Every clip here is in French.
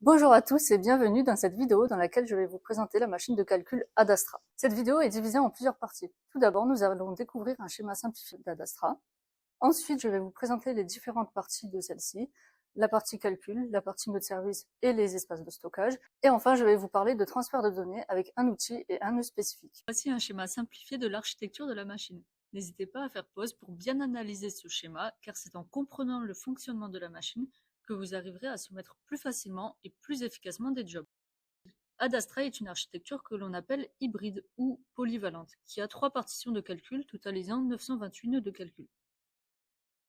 Bonjour à tous et bienvenue dans cette vidéo dans laquelle je vais vous présenter la machine de calcul Adastra. Cette vidéo est divisée en plusieurs parties. Tout d'abord, nous allons découvrir un schéma simplifié d'Adastra. Ensuite, je vais vous présenter les différentes parties de celle-ci, la partie calcul, la partie mode service et les espaces de stockage. Et enfin, je vais vous parler de transfert de données avec un outil et un nœud spécifique. Voici un schéma simplifié de l'architecture de la machine. N'hésitez pas à faire pause pour bien analyser ce schéma, car c'est en comprenant le fonctionnement de la machine que vous arriverez à soumettre plus facilement et plus efficacement des jobs. Adastra est une architecture que l'on appelle hybride ou polyvalente, qui a 3 partitions de calcul totalisant 928 nœuds de calcul.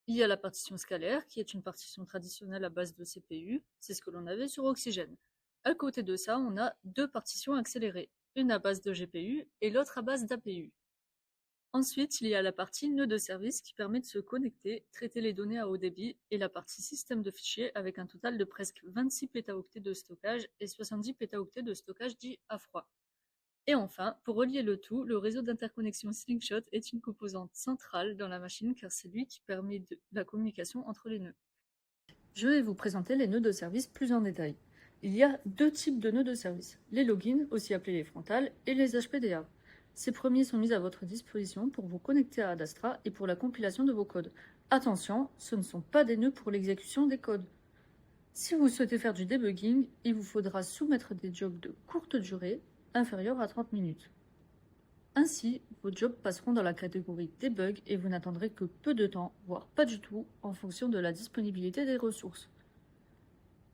Il y a la partition scalaire, qui est une partition traditionnelle à base de CPU, c'est ce que l'on avait sur Oxygène. À côté de ça, on a 2 partitions accélérées, une à base de GPU et l'autre à base d'APU. Ensuite, il y a la partie nœud de service qui permet de se connecter, traiter les données à haut débit, et la partie système de fichiers avec un total de presque 26 pétaoctets de stockage et 70 pétaoctets de stockage dit à froid. Et enfin, pour relier le tout, le réseau d'interconnexion Slingshot est une composante centrale dans la machine car c'est lui qui permet la communication entre les nœuds. Je vais vous présenter les nœuds de service plus en détail. Il y a 2 types de nœuds de service, les logins, aussi appelés les frontales, et les HPDA. Ces premiers sont mis à votre disposition pour vous connecter à Adastra et pour la compilation de vos codes. Attention, ce ne sont pas des nœuds pour l'exécution des codes. Si vous souhaitez faire du debugging, il vous faudra soumettre des jobs de courte durée, inférieurs à 30 minutes. Ainsi, vos jobs passeront dans la catégorie debug et vous n'attendrez que peu de temps, voire pas du tout, en fonction de la disponibilité des ressources.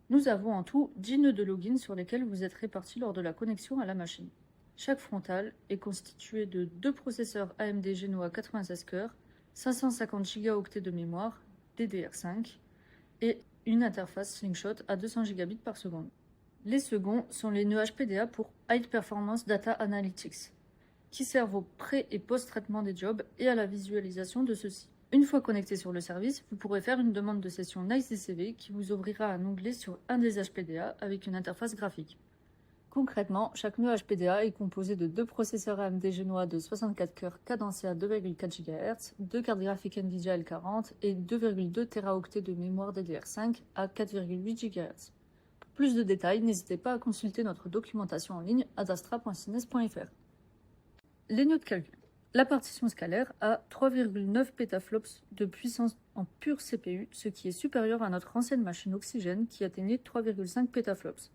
Nous avons en tout 10 nœuds de login sur lesquels vous êtes répartis lors de la connexion à la machine. Chaque frontale est constituée de 2 processeurs AMD Genoa 96 cœurs, 550 Go de mémoire DDR5 et une interface Slingshot à 200 Gbps par seconde. Les seconds sont les nœuds HPDA pour High Performance Data Analytics, qui servent au pré- et post-traitement des jobs et à la visualisation de ceux-ci. Une fois connecté sur le service, vous pourrez faire une demande de session NiceDCV qui vous ouvrira un onglet sur un des HPDA avec une interface graphique. Concrètement, chaque nœud HPDA est composé de 2 processeurs AMD Genoa de 64 cœurs cadencés à 2,4 GHz, 2 cartes graphiques NVIDIA L40 et 2,2 Teraoctets de mémoire DDR5 à 4,8 GHz. Pour plus de détails, n'hésitez pas à consulter notre documentation en ligne adastra.cines.fr. Les nœuds de calcul. La partition scalaire a 3,9 pétaflops de puissance en pure CPU, ce qui est supérieur à notre ancienne machine Oxygène qui atteignait 3,5 pétaflops.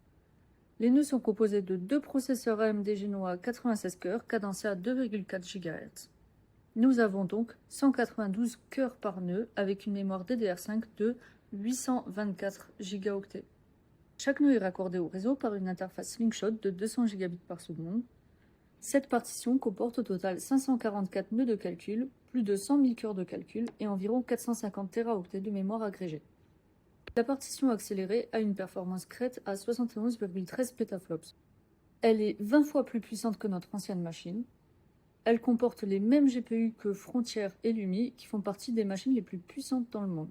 Les nœuds sont composés de 2 processeurs AMD Genoa 96 cœurs cadencés à 2,4 GHz. Nous avons donc 192 cœurs par nœud avec une mémoire DDR5 de 824 Go. Chaque nœud est raccordé au réseau par une interface Slingshot de 200 Gbps par seconde. Cette partition comporte au total 544 nœuds de calcul, plus de 100 000 cœurs de calcul et environ 450 Teraoctets de mémoire agrégée. La partition accélérée a une performance crête à 71,13 pétaflops. Elle est 20 fois plus puissante que notre ancienne machine. Elle comporte les mêmes GPU que Frontier et Lumi, qui font partie des machines les plus puissantes dans le monde.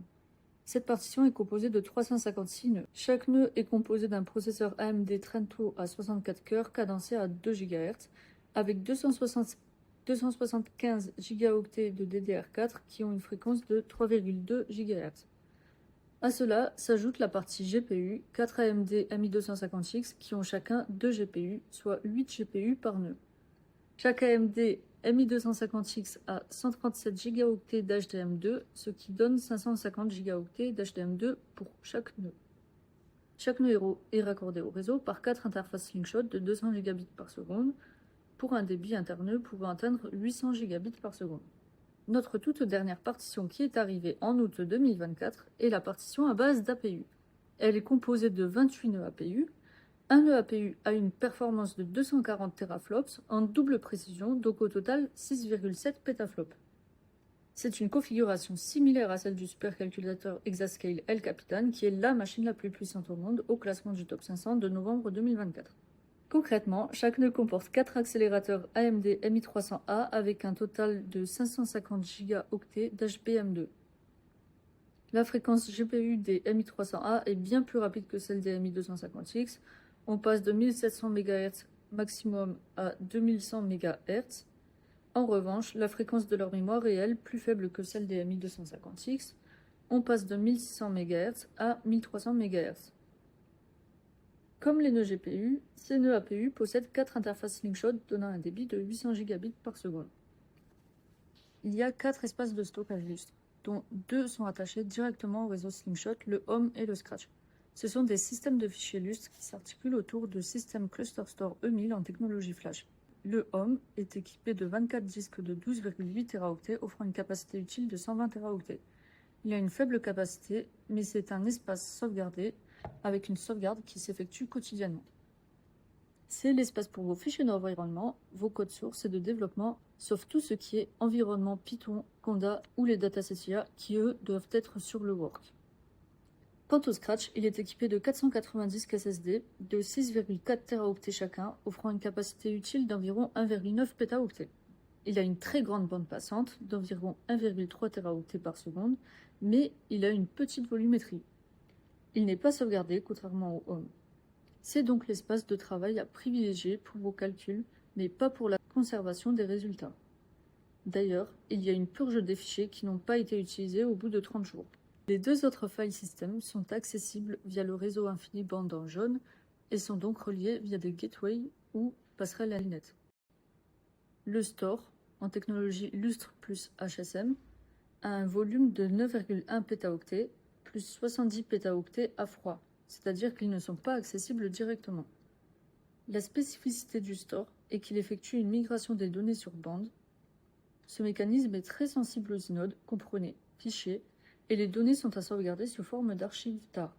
Cette partition est composée de 356 nœuds. Chaque nœud est composé d'un processeur AMD Trento à 64 cœurs cadencé à 2 GHz, avec 275 Go de DDR4 qui ont une fréquence de 3,2 GHz. À cela s'ajoute la partie GPU, 4 AMD MI250X qui ont chacun 2 GPU, soit 8 GPU par nœud. Chaque AMD MI250X a 137 Go d'HDM2, ce qui donne 550 Go d'HDM2 pour chaque nœud. Chaque nœud est raccordé au réseau par 4 interfaces Slingshot de 200 Gbps par seconde, pour un débit interneux pouvant atteindre 800 Gbps par seconde. Notre toute dernière partition qui est arrivée en août 2024 est la partition à base d'APU. Elle est composée de 28 nœuds APU. Un nœud APU a une performance de 240 teraflops en double précision, donc au total 6,7 pétaflops. C'est une configuration similaire à celle du supercalculateur Exascale El Capitan, qui est la machine la plus puissante au monde au classement du top 500 de novembre 2024. Concrètement, chaque nœud comporte 4 accélérateurs AMD MI300A avec un total de 550 Go d'HBM2. La fréquence GPU des MI300A est bien plus rapide que celle des MI250X. On passe de 1700 MHz maximum à 2100 MHz. En revanche, la fréquence de leur mémoire est, elle, plus faible que celle des MI250X. On passe de 1600 MHz à 1300 MHz. Comme les nœuds GPU, ces nœuds APU possèdent 4 interfaces Slingshot donnant un débit de 800 gigabits par seconde. Il y a 4 espaces de stockage lustre, dont 2 sont attachés directement au réseau Slingshot, le Home et le Scratch. Ce sont des systèmes de fichiers lustres qui s'articulent autour de systèmes Cluster Store E1000 en technologie flash. Le Home est équipé de 24 disques de 12,8 Teraoctets offrant une capacité utile de 120 Teraoctets. Il a une faible capacité, mais c'est un espace sauvegardé avec une sauvegarde qui s'effectue quotidiennement. C'est l'espace pour vos fichiers d'environnement, vos codes sources et de développement, sauf tout ce qui est environnement Python, Conda ou les datasets IA qui, eux, doivent être sur le work. Quant au Scratch, il est équipé de 490 SSD de 6,4 Teraoctets chacun, offrant une capacité utile d'environ 1,9 pétaoctets. Il a une très grande bande passante d'environ 1,3 Teraoctets par seconde, mais il a une petite volumétrie. Il n'est pas sauvegardé, contrairement au Home. C'est donc l'espace de travail à privilégier pour vos calculs, mais pas pour la conservation des résultats. D'ailleurs, il y a une purge des fichiers qui n'ont pas été utilisés au bout de 30 jours. Les 2 autres file systems sont accessibles via le réseau InfiniBand en jaune et sont donc reliés via des gateways ou passerelles à net. Le store, en technologie Lustre plus HSM, a un volume de 9,1 pétaoctets plus 70 pétaoctets à froid, c'est-à-dire qu'ils ne sont pas accessibles directement. La spécificité du store est qu'il effectue une migration des données sur bande. Ce mécanisme est très sensible aux inodes, comprenez, fichiers, et les données sont à sauvegarder sous forme d'archives TAR.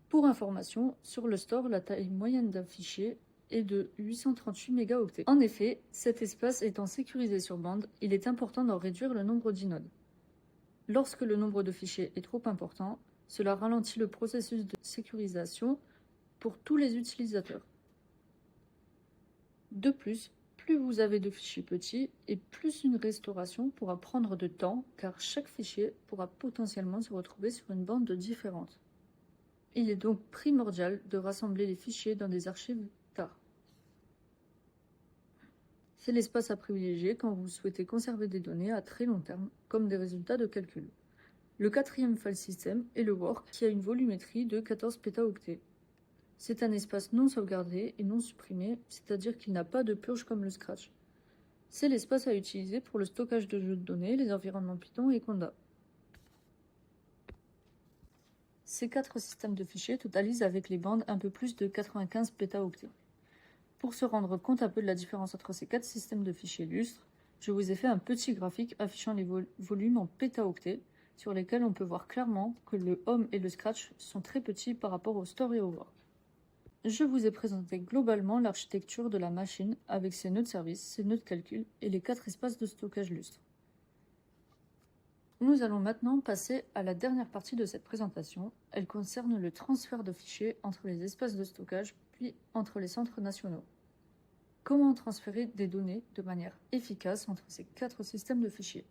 Pour information, sur le store, la taille moyenne d'un fichier est de 838 mégaoctets. En effet, cet espace étant sécurisé sur bande, il est important d'en réduire le nombre d'inodes. Lorsque le nombre de fichiers est trop important, cela ralentit le processus de sécurisation pour tous les utilisateurs. De plus vous avez de fichiers petits et plus une restauration pourra prendre de temps car chaque fichier pourra potentiellement se retrouver sur une bande différente. Il est donc primordial de rassembler les fichiers dans des archives TAR. C'est l'espace à privilégier quand vous souhaitez conserver des données à très long terme, comme des résultats de calcul. Le 4e file system est le work qui a une volumétrie de 14 pétaoctets. C'est un espace non sauvegardé et non supprimé, c'est-à-dire qu'il n'a pas de purge comme le Scratch. C'est l'espace à utiliser pour le stockage de jeux de données, les environnements Python et Conda. Ces 4 systèmes de fichiers totalisent avec les bandes un peu plus de 95 pétaoctets. Pour se rendre compte un peu de la différence entre ces 4 systèmes de fichiers lustres, je vous ai fait un petit graphique affichant les volumes en pétaoctets, sur lesquels on peut voir clairement que le Home et le Scratch sont très petits par rapport au Store et au Work. Je vous ai présenté globalement l'architecture de la machine avec ses nœuds de service, ses nœuds de calcul et les 4 espaces de stockage lustre. Nous allons maintenant passer à la dernière partie de cette présentation. Elle concerne le transfert de fichiers entre les espaces de stockage puis entre les centres nationaux. Comment transférer des données de manière efficace entre ces 4 systèmes de fichiers?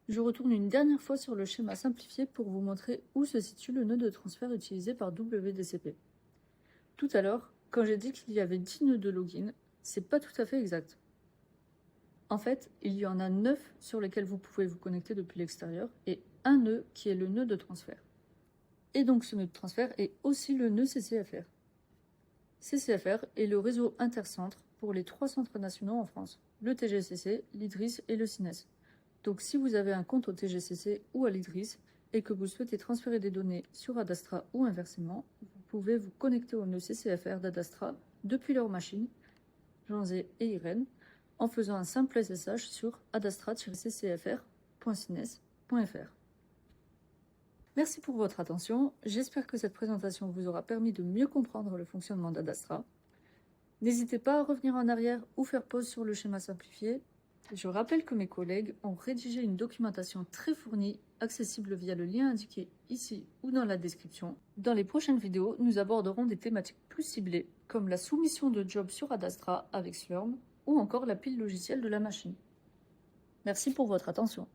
Je retourne une dernière fois sur le schéma simplifié pour vous montrer où se situe le nœud de transfert utilisé par WDCP. Tout à l'heure, quand j'ai dit qu'il y avait 10 nœuds de login, c'est pas tout à fait exact. En fait, il y en a 9 sur lesquels vous pouvez vous connecter depuis l'extérieur et un nœud qui est le nœud de transfert. Et donc ce nœud de transfert est aussi le nœud CCFR. CCFR est le réseau intercentre pour les 3 centres nationaux en France, le TGCC, l'IDRIS et le CINES. Donc si vous avez un compte au TGCC ou à l'IDRIS et que vous souhaitez transférer des données sur Adastra ou inversement, vous pouvez vous connecter au nœud CCFR d'Adastra depuis leur machine, Jean-Zé et Irène, en faisant un simple SSH sur adastra-ccfr.cines.fr. Merci pour votre attention, j'espère que cette présentation vous aura permis de mieux comprendre le fonctionnement d'Adastra. N'hésitez pas à revenir en arrière ou faire pause sur le schéma simplifié. Je rappelle que mes collègues ont rédigé une documentation très fournie, accessible via le lien indiqué ici ou dans la description. Dans les prochaines vidéos, nous aborderons des thématiques plus ciblées, comme la soumission de jobs sur Adastra avec Slurm, ou encore la pile logicielle de la machine. Merci pour votre attention.